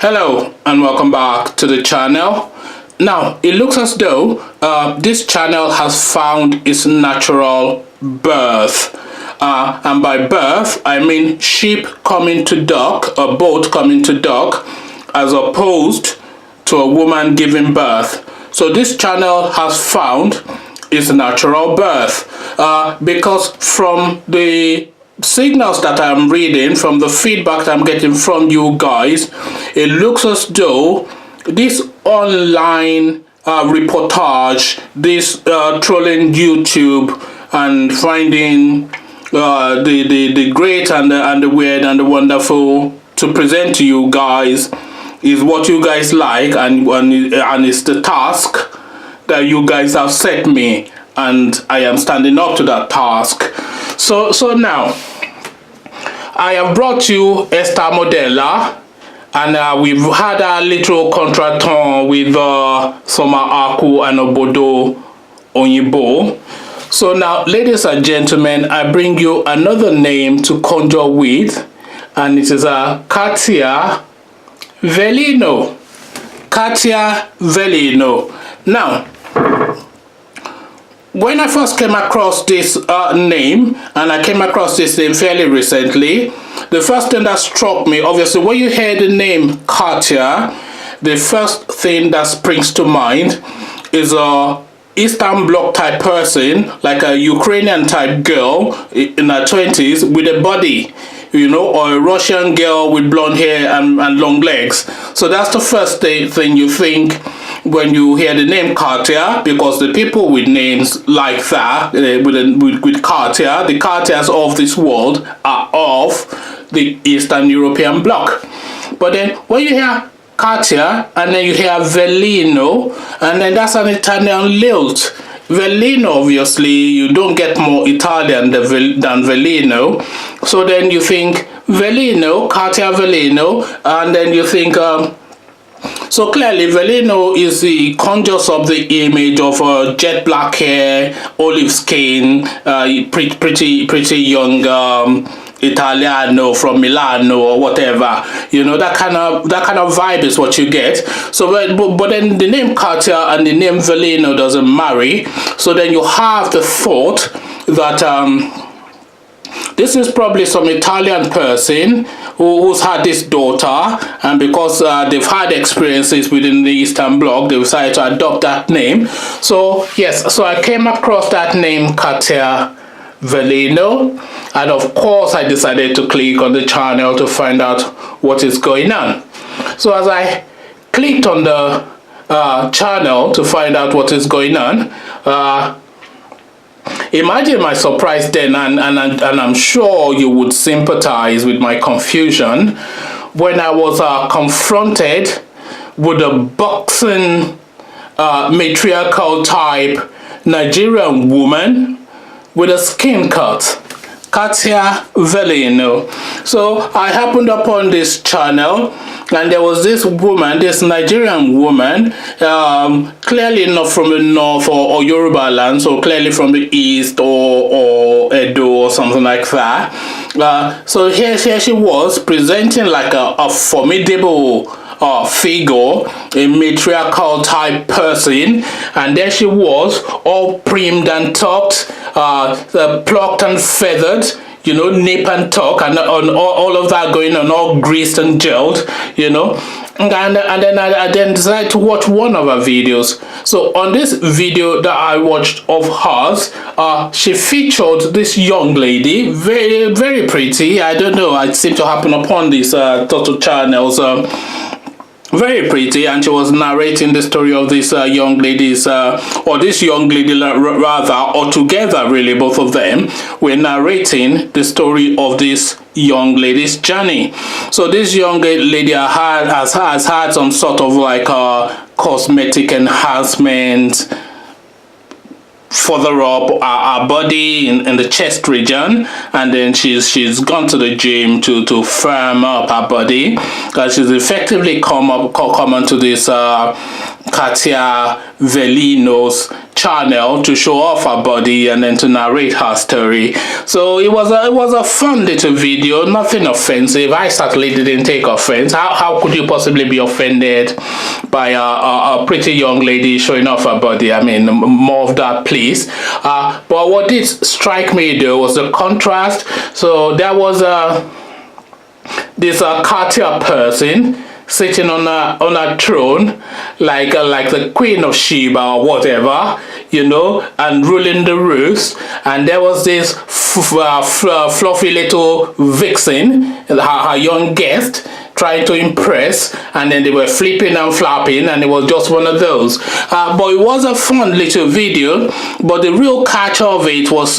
Hello and welcome back to the channel. Now it looks as though this channel has found its natural birth, and by birth I mean sheep coming to dock, a boat coming to dock, as opposed to a woman giving birth. So this channel has found its natural birth, because from the signals that I'm reading, from the feedback that I'm getting from you guys, it looks as though this online reportage, this trolling YouTube and finding the great and the weird and the wonderful to present to you guys is what you guys like, and it's the task that you guys have set me, and I am standing up to that task. So now I have brought you Esther Modella, and we've had a little contretemps with Soma Aku and Obodo Onyibo. So now, ladies and gentlemen, I bring you another name to conjure with, and it is Kartia Velino. Kartia Velino. Now, when I first came across this name, and I came across this name fairly recently, the first thing that struck me, obviously, when you hear the name Katia, the first thing that springs to mind is a Eastern Bloc type person, like a Ukrainian type girl in her 20s with a body, you know, or a Russian girl with blonde hair and long legs. So that's the first thing you think when you hear the name Katia, because the people with names like that, with Katia, the Katias of this world are of the Eastern European bloc. But then when you hear Katia and then you hear Velino, and then that's an Italian lilt. Velino, obviously, you don't get more Italian than Velino. So then you think Velino, Katia Velino, and then you think so clearly Velino is the conjures of the image of jet black hair, olive skin, pretty young Italiano from Milano or whatever, you know, that kind of vibe is what you get. So but then the name Katia and the name Velino doesn't marry, so then you have the thought that this is probably some Italian person who's had this daughter, and because they've had experiences within the Eastern Bloc, they decided to adopt that name. So yes, so I came across that name Kartia Velino, and of course I decided to click on the channel to find out what is going on. So as I clicked on the channel to find out what is going on, imagine my surprise then, and I'm sure you would sympathize with my confusion when I was confronted with a boxing matriarchal type Nigerian woman with a skin cut, Katia Velino. So I happened upon this channel, and there was this woman, this Nigerian woman, clearly not from the north or Yoruba land, so clearly from the east or Edo or something like that. So here she was presenting like a formidable figure, a matriarchal type person, and there she was, all primed and tucked, plucked and feathered, you know, nip and tuck, and all of that going on, all greased and gelled, you know. And then I decided to watch one of her videos. So on this video that I watched of hers, she featured this young lady, very, very pretty. I don't know, I seem to happen upon these Toto channels, very pretty, and she was narrating the story of this young lady's, or this young lady rather, or together really, both of them were narrating the story of this young lady's journey. So this young lady has had some sort of like cosmetic enhancement further up our body in the chest region, and then she's gone to the gym to firm up her body, because she's effectively come onto this Kartia Velino's channel to show off her body and then to narrate her story. So it was a fun little video, nothing offensive. I certainly didn't take offense. How could you possibly be offended by a pretty young lady showing off her body? I mean, more of that, please. But what did strike me though was the contrast. So there was this Katia person sitting on a throne like the Queen of Sheba or whatever, you know, and ruling the roost. And there was this fluffy little vixen, her young guest, trying to impress, and then they were flipping and flapping, and it was just one of those. But it was a fun little video, but the real catch of it was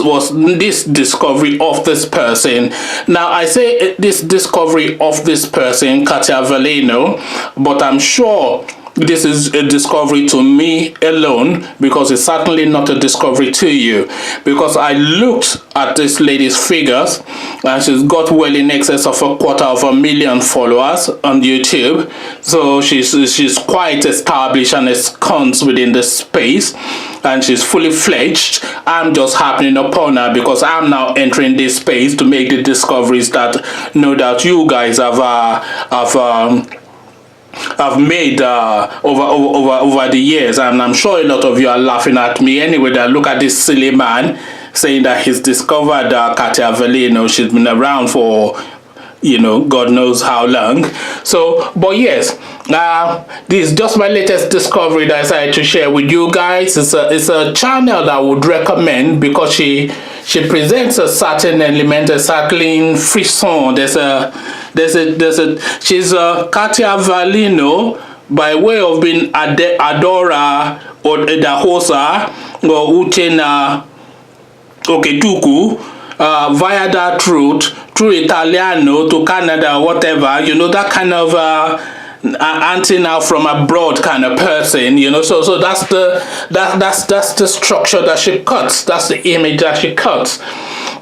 this discovery of this person. Now I say this discovery of this person, Kartia Velino, but I'm sure this is a discovery to me alone, because it's certainly not a discovery to you, because I looked at this lady's figures and she's got well in excess of 250,000 followers on YouTube. So she's quite established and ensconced within the space, and she's fully fledged. I'm just happening upon her because I'm now entering this space to make the discoveries that no doubt you guys I've made over the years, and I'm sure a lot of you are laughing at me anyway. That look at this silly man saying that he's discovered Kartia Velino. She's been around for, you know, God knows how long. So, but yes, this is just my latest discovery that I decided to share with you guys. It's a channel that I would recommend because she presents a certain element, a certain frisson. She's Katia Velino by way of being Adora or Edahosa or Utena Atiku, via that route through Italiano to Canada or whatever, you know, that kind of auntie now from abroad kind of person, you know. So that's the structure that she cuts, that's the image that she cuts.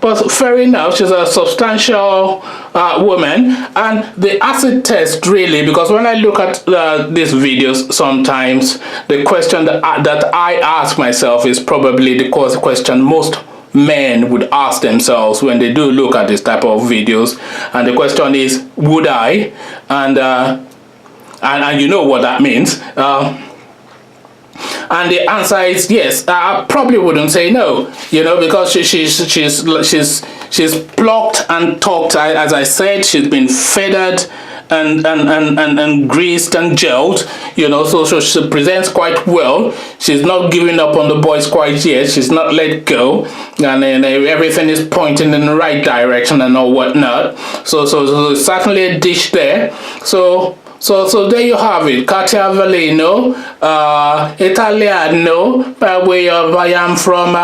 But fair enough, she's a substantial woman, and the acid test really, because when I look at these videos, sometimes the question that I ask myself is probably the question most men would ask themselves when they do look at this type of videos, and the question is, would I? And you know what that means. And the answer is yes. I probably wouldn't say no, you know, because she's plucked and talked. As I said, she's been feathered and greased and gelled, you know, so she presents quite well. She's not giving up on the boys quite yet. She's not let go, and then everything is pointing in the right direction and all whatnot. So certainly a dish there. So there you have it, Kartia Velino, Italiano, by way of I am from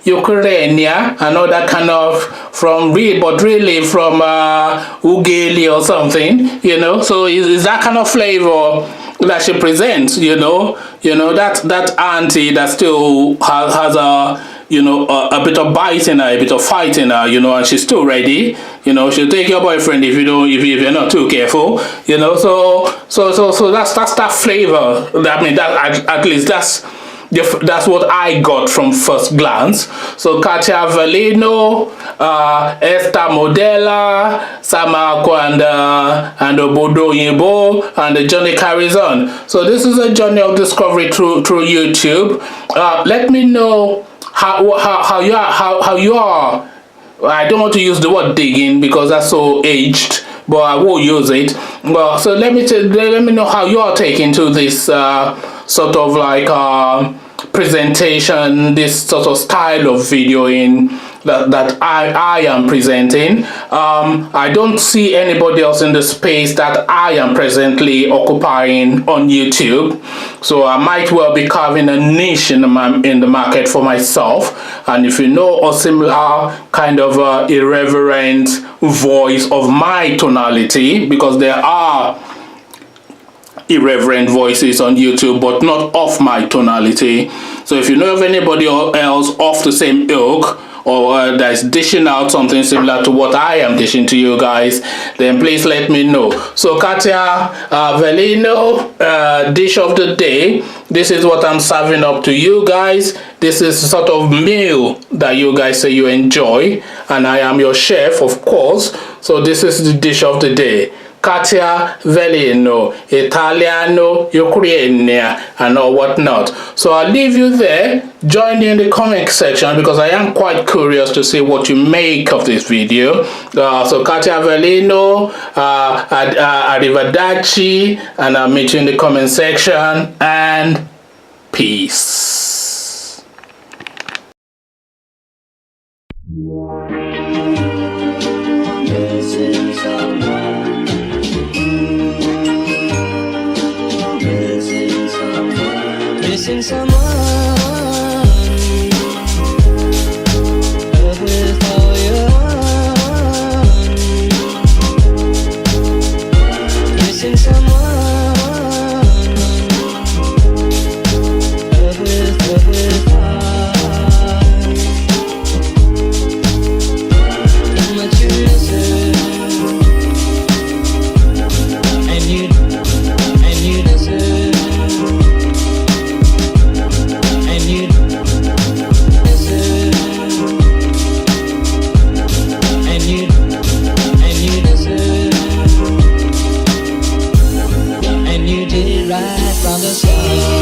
Ukraine, and all that kind of but really from Ugeli or something, you know. So is that kind of flavor that she presents, you know that auntie that still has a, you know, a bit of bite in her, a bit of fight in her, you know, and she's still ready, you know. She'll take your boyfriend if you're not too careful, you know. So that's that flavor. I mean, that at least that's what I got from first glance. So Kartia Velino, Esther Modella, Samako and Obodo Yibo, and the journey carries on. So this is a journey of discovery through YouTube. Let me know how you are. I don't want to use the word digging because that's so aged, but I will use it. Well, so let me know how you are taking to this sort of like presentation, this sort of style of videoing that I am presenting. I don't see anybody else in the space that I am presently occupying on YouTube, so I might well be carving a niche in the market for myself. And if you know a similar kind of irreverent voice of my tonality, because there are irreverent voices on YouTube, but not of my tonality. So if you know of anybody else of the same ilk, or that is dishing out something similar to what I am dishing to you guys, then please let me know. So Kartia Velino, dish of the day. This is what I'm serving up to you guys. This is the sort of meal that you guys say you enjoy, and I am your chef, of course. So this is the dish of the day. Kartia Velino, Italiano, Ukrainian, and all whatnot. So I'll leave you there. Join me in the comment section because I am quite curious to see what you make of this video. So Kartia Velino, arrivederci, and I'll meet you in the comment section, and peace. Missing someone, love with all your heart. Missing someone, love with heart. How much you miss her, and you deserve. Right from the start.